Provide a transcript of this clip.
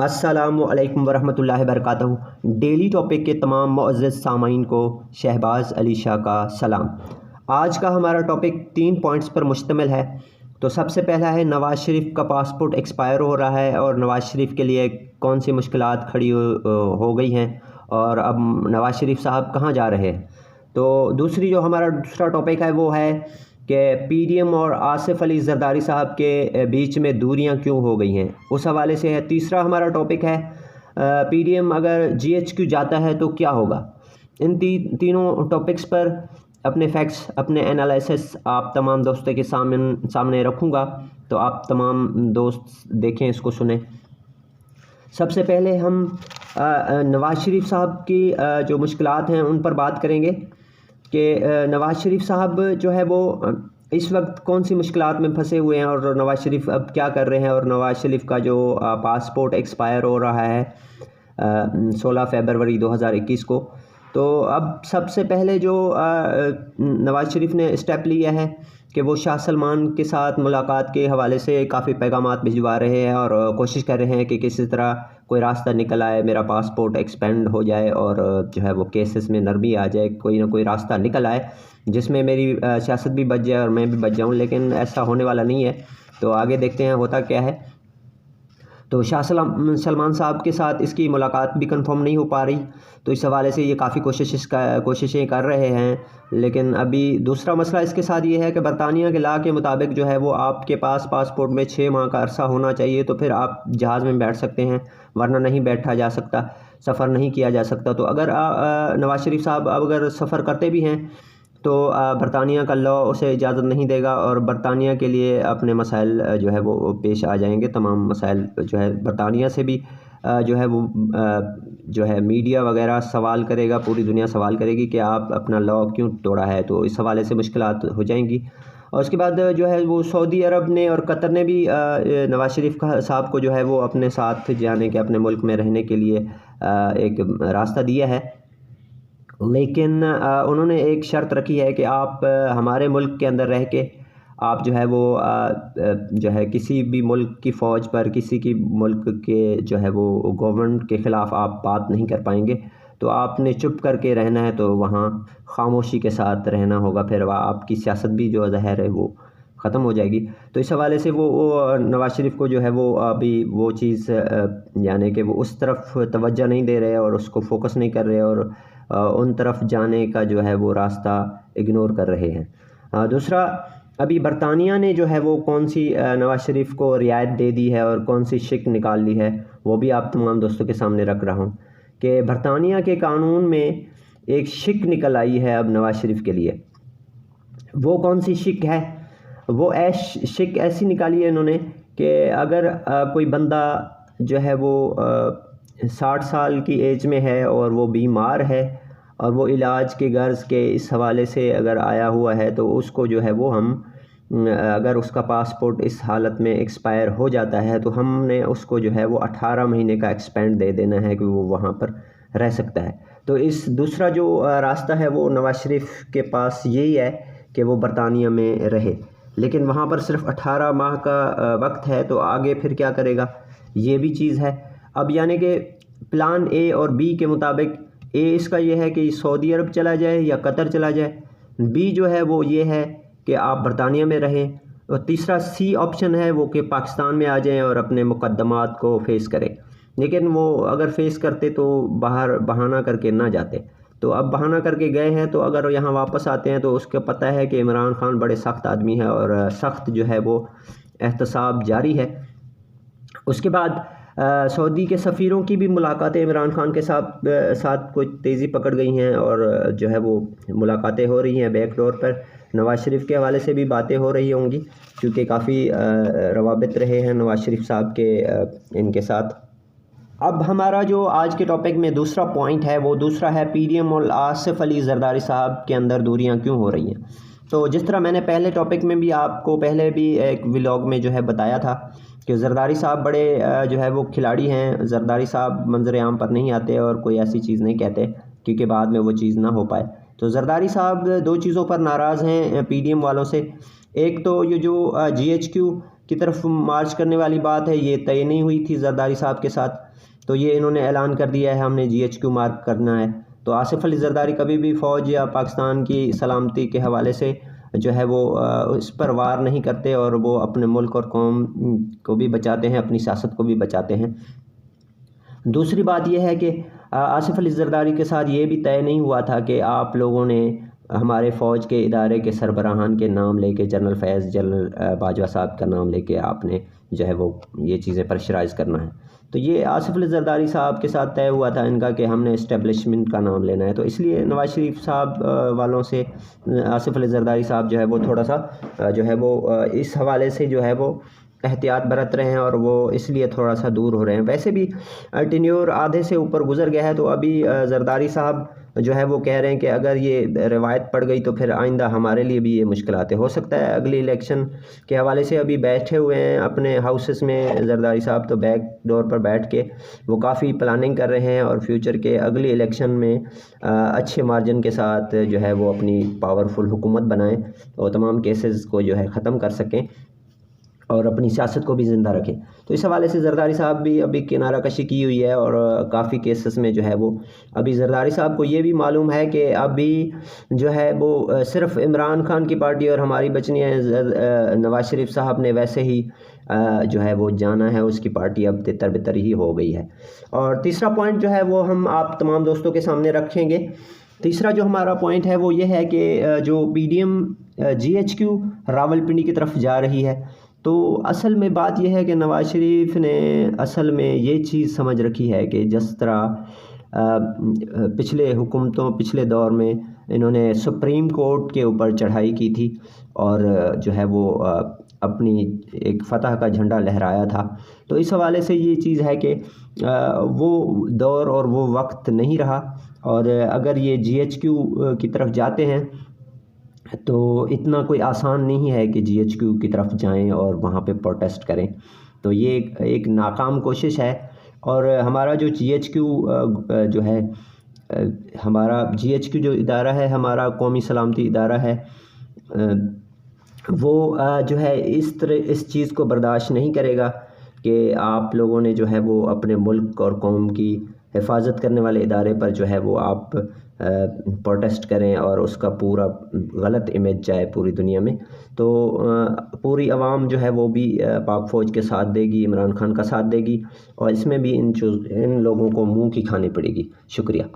अस्सलामु अलैकुम वरहमतुल्लाहि वबरकातुहू। डेली टॉपिक के तमाम मुअज़्ज़ज़ सामाईन को शहबाज़ अली शाह का सलाम। आज का हमारा टॉपिक 3 पॉइंट्स पर मुश्तमिल है। तो सबसे पहला है, नवाज़ शरीफ का पासपोर्ट एक्सपायर हो रहा है और नवाज़ शरीफ के लिए कौन सी मुश्किलात खड़ी हो गई हैं और अब नवाज़ शरीफ साहब कहाँ जा रहे हैं। तो जो हमारा दूसरा टॉपिक है वो है कि पीडीएम और आसिफ अली जरदारी साहब के बीच में दूरियां क्यों हो गई हैं, उस हवाले से है। तीसरा हमारा टॉपिक है, पीडीएम अगर जीएचक्यू जाता है तो क्या होगा। इन तीनों टॉपिक्स पर अपने फैक्ट्स, अपने एनालिसिस आप तमाम दोस्तों के सामने रखूँगा, तो आप तमाम दोस्त देखें, इसको सुने। सबसे पहले हम नवाज़ शरीफ साहब की जो मुश्किलात हैं उन पर बात करेंगे कि नवाज़ शरीफ साहब जो है वो इस वक्त कौन सी मुश्किलात में फंसे हुए हैं और नवाज़ शरीफ अब क्या कर रहे हैं। और नवाज़ शरीफ का जो पासपोर्ट एक्सपायर हो रहा है 16 फरवरी 2021 को। तो अब सबसे पहले जो नवाज़ शरीफ ने स्टेप लिया है कि वो शाह सलमान के साथ मुलाकात के हवाले से काफ़ी पैगामात भिजवा रहे हैं और कोशिश कर रहे हैं कि किसी तरह कोई रास्ता निकल आए, मेरा पासपोर्ट एक्सपेंड हो जाए और जो है वो केसेस में नरमी आ जाए, कोई ना कोई रास्ता निकल आए जिसमें मेरी सियासत भी बच जाए और मैं भी बच जाऊं। लेकिन ऐसा होने वाला नहीं है, तो आगे देखते हैं होता क्या है। तो शाह सलमान साहब के साथ इसकी मुलाकात भी कंफर्म नहीं हो पा रही, तो इस हवाले से ये काफ़ी कोशिशें कर रहे हैं। लेकिन अभी दूसरा मसला इसके साथ ये है कि बरतानिया के लॉ के मुताबिक जो है वो आपके पास पासपोर्ट में 6 माह का अरसा होना चाहिए, तो फिर आप जहाज़ में बैठ सकते हैं, वरना नहीं बैठा जा सकता, सफ़र नहीं किया जा सकता। तो अगर नवाज़ शरीफ साहब अगर सफ़र करते भी हैं तो बरतानिया का लॉ उसे इजाज़त नहीं देगा और बरतानिया के लिए अपने मसाइल जो है वो पेश आ जाएंगे। तमाम मसाइल जो है बरतानिया से भी जो है वो जो है मीडिया वगैरह सवाल करेगा, पूरी दुनिया सवाल करेगी कि आप अपना लॉ क्यों तोड़ा है। तो इस हवाले से मुश्किलात हो जाएंगी। और उसके बाद जो है वो सऊदी अरब ने और कतर ने भी नवाज़ शरीफ साहब को जो है वो अपने साथ जाने के, अपने मुल्क में रहने के लिए एक रास्ता दिया है। लेकिन उन्होंने एक शर्त रखी है कि आप हमारे मुल्क के अंदर रह के आप जो है वो जो है किसी भी मुल्क की फ़ौज पर, किसी की मुल्क के जो है वो गवर्नमेंट के ख़िलाफ़ आप बात नहीं कर पाएंगे। तो आपने चुप करके रहना है, तो वहाँ खामोशी के साथ रहना होगा, फिर आपकी सियासत भी जो ज़ाहिर है वो ख़त्म हो जाएगी। तो इस हवाले से वो नवाज़ शरीफ को जो है वो अभी वो चीज़ यानी कि वो उस तरफ तवज्जो नहीं दे रहे और उसको फोकस नहीं कर रहे और उन तरफ जाने का जो है वो रास्ता इग्नोर कर रहे हैं। दूसरा, अभी बरतानिया ने जो है वो कौन सी नवाज़ शरीफ को रियायत दे दी है और कौन सी शिक निकाल ली है, वो भी आप तमाम दोस्तों के सामने रख रहा हूँ कि बरतानिया के कानून में एक शिक निकल आई है अब नवाज़ शरीफ के लिए। वो कौन सी शिक है? वो शिक ऐसी निकाली है इन्होंने कि अगर कोई बंदा जो है वो 60 साल की एज में है और वो बीमार है और वो इलाज के गर्ज़ के इस हवाले से अगर आया हुआ है, तो उसको जो है वो हम अगर उसका पासपोर्ट इस हालत में एक्सपायर हो जाता है तो हमने उसको जो है वो 18 महीने का एक्सपेंड दे देना है कि वो वहाँ पर रह सकता है। तो इस दूसरा जो रास्ता है वो नवाज़ शरीफ के पास यही है कि वो बरतानिया में रहे, लेकिन वहाँ पर सिर्फ 18 माह का वक्त है। तो आगे फिर क्या करेगा, ये भी चीज़ है। अब यानी कि प्लान ए और बी के मुताबिक ए इसका ये है कि सऊदी अरब चला जाए या कतर चला जाए, बी जो है वो ये है कि आप बरतानिया में रहें, और तीसरा सी ऑप्शन है वो कि पाकिस्तान में आ जाएं और अपने मुकद्दमात को फेस करें। लेकिन वो अगर फेस करते तो बाहर बहाना करके ना जाते, तो अब बहाना करके गए हैं, तो अगर यहाँ वापस आते हैं तो उसको पता है कि इमरान खान बड़े सख्त आदमी है और सख्त जो है वो एहतसाब जारी है। उसके बाद सऊदी के सफ़ीरों की भी मुलाकातें इमरान खान के साथ कुछ तेज़ी पकड़ गई हैं और जो है वो मुलाकातें हो रही हैं बैकडोर पर। नवाज़ शरीफ के हवाले से भी बातें हो रही होंगी क्योंकि काफ़ी रवाबित रहे हैं नवाज़ शरीफ साहब के इनके साथ। अब हमारा जो आज के टॉपिक में दूसरा पॉइंट है वो दूसरा है, पीडीएम और आसिफ अली जरदारी साहब के अंदर दूरियां क्यों हो रही हैं। तो जिस तरह मैंने पहले टॉपिक में भी आपको पहले भी एक व्लॉग में जो है बताया था कि जरदारी साहब बड़े जो है वो खिलाड़ी हैं। जरदारी साहब मंजर आम पर नहीं आते और कोई ऐसी चीज़ नहीं कहते क्योंकि बाद में वो चीज़ ना हो पाए। तो जरदारी साहब 2 चीज़ों पर नाराज़ हैं पीडीएम वालों से। एक तो ये जो जीएचक्यू की तरफ मार्च करने वाली बात है, ये तय नहीं हुई थी जरदारी साहब के साथ। तो ये इन्होंने ऐलान कर दिया है हमने GHQ मार्क करना है। तो आसिफ अली जरदारी कभी भी फ़ौज या पाकिस्तान की सलामती के हवाले से जो है वो इस पर वार नहीं करते और वो अपने मुल्क और कौम को भी बचाते हैं, अपनी सियासत को भी बचाते हैं। दूसरी बात यह है कि आसिफ अली जरदारी के साथ ये भी तय नहीं हुआ था कि आप लोगों ने हमारे फ़ौज के इदारे के सरबराहान के नाम लेके, जनरल फैज़, जनरल बाजवा साहब का नाम लेके आपने जो है वो ये चीज़ें प्रेशराइज़ करना है। तो ये आसिफ अली जरदारी साहब के साथ तय हुआ था इनका कि हमने इस्टेब्लिशमेंट का नाम लेना है। तो इसलिए नवाज शरीफ साहब वालों से आसिफ अली जरदारी साहब जो है वो थोड़ा सा जो है वो इस हवाले से जो है वो एहतियात बरत रहे हैं और वो इसलिए थोड़ा सा दूर हो रहे हैं। वैसे भी टेन्योर आधे से ऊपर गुजर गया है, तो अभी जरदारी साहब जो है वो कह रहे हैं कि अगर ये रिवायत पड़ गई तो फिर आइंदा हमारे लिए भी ये मुश्किलात हो सकता है। अगली इलेक्शन के हवाले से अभी बैठे हुए हैं अपने हाउसेस में जरदारी साहब, तो बैक डोर पर बैठ के वो काफ़ी प्लानिंग कर रहे हैं और फ्यूचर के अगली इलेक्शन में अच्छे मार्जिन के साथ जो है वो अपनी पावरफुल हुकूमत बनाएं और तमाम केसेस को जो है ख़त्म कर सकें और अपनी सियासत को भी ज़िंदा रखें। तो इस हवाले से जरदारी साहब भी अभी किनारा कशी की हुई है और काफ़ी केसेस में जो है वो अभी जरदारी साहब को ये भी मालूम है कि अभी जो है वो सिर्फ इमरान खान की पार्टी और हमारी बचनी है। नवाज शरीफ साहब ने वैसे ही जो है वो जाना है, उसकी पार्टी अब तितर बितर ही हो गई है। और तीसरा पॉइंट जो है वो हम आप तमाम दोस्तों के सामने रखेंगे। तीसरा जो हमारा पॉइंट है वो ये है कि जो PDM GHQ रावलपिंडी की तरफ जा रही है, तो असल में बात यह है कि नवाज शरीफ ने असल में ये चीज़ समझ रखी है कि जिस तरह पिछले हुकूमतों, पिछले दौर में इन्होंने सुप्रीम कोर्ट के ऊपर चढ़ाई की थी और जो है वो अपनी एक फ़तह का झंडा लहराया था। तो इस हवाले से ये चीज़ है कि वो दौर और वो वक्त नहीं रहा, और अगर ये GHQ की तरफ जाते हैं तो इतना कोई आसान नहीं है कि GHQ की तरफ जाएं और वहाँ पे प्रोटेस्ट करें। तो ये एक नाकाम कोशिश है। और हमारा जो GHQ जो है हमारा GHQ जो इदारा है, हमारा कौमी सलामती इदारा है, वो जो है इस चीज़ को बर्दाश्त नहीं करेगा कि आप लोगों ने जो है वो अपने मुल्क और कौम की हिफाजत करने वाले इदारे पर जो है वो आप प्रोटेस्ट करें और उसका पूरा गलत इमेज जाए पूरी दुनिया में। तो पूरी आवाम जो है वो भी पाक फ़ौज के साथ देगी, इमरान खान का साथ देगी, और इसमें भी इन लोगों को मुँह की खानी पड़ेगी। शुक्रिया।